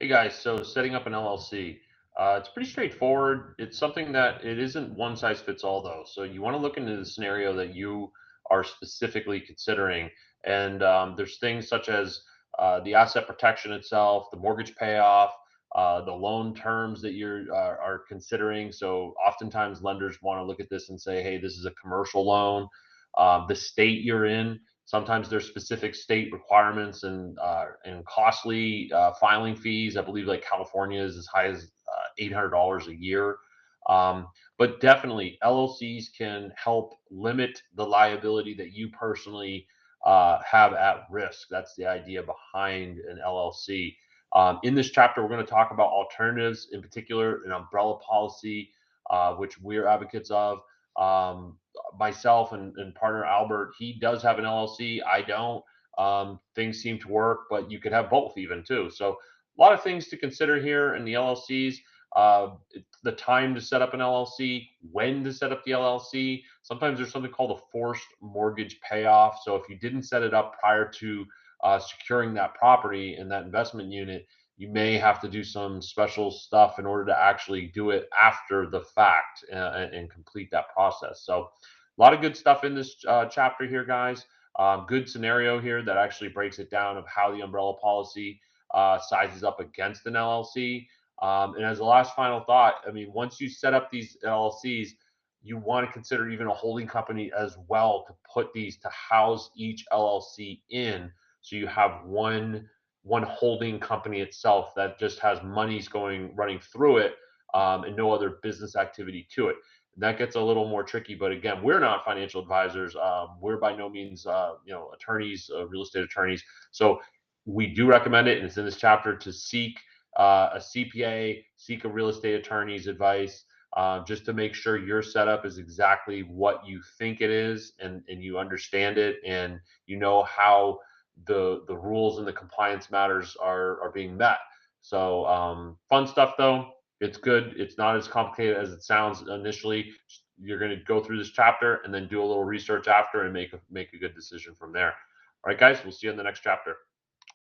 guys, so setting up an LLC, it's pretty straightforward. It's something that it isn't one size fits all though. So you want to look into the scenario that you are specifically considering. And there's things such as the asset protection itself, the mortgage payoff, the loan terms that are considering. So oftentimes lenders want to look at this and say, hey, this is a commercial loan. The state you're in. Sometimes there's specific state requirements and costly filing fees. I believe like California is as high as $800 a year. But definitely LLCs can help limit the liability that you personally have at risk. That's the idea behind an LLC. In this chapter, we're going to talk about alternatives, in particular, an umbrella policy, which we're advocates of. Myself and partner Albert, he does have an LLC. I don't. Things seem to work, but you could have both even too. So a lot of things to consider here in the LLCs. The time to set up an LLC, when to set up the LLC. Sometimes there's something called a forced mortgage payoff. So if you didn't set it up prior to securing that property and that investment unit, you may have to do some special stuff in order to actually do it after the fact and complete that process. So a lot of good stuff in this chapter here, guys. Good scenario here that actually breaks it down of how the umbrella policy sizes up against an LLC. And as a last final thought, I mean, once you set up these LLCs, you want to consider even a holding company as well to put these to house each LLC in. So you have one holding company itself that just has monies running through it, and no other business activity to it. And that gets a little more tricky, but again, we're not financial advisors. We're by no means attorneys, real estate attorneys. So we do recommend it, and it's in this chapter, to seek a CPA, seek a real estate attorney's advice, just to make sure your setup is exactly what you think it is, and you understand it, and you know how the rules and the compliance matters are being met. So fun stuff though. It's good. It's not as complicated as it sounds initially. You're going to go through this chapter and then do a little research after and make a good decision from there. All right, guys, we'll see you in the next chapter.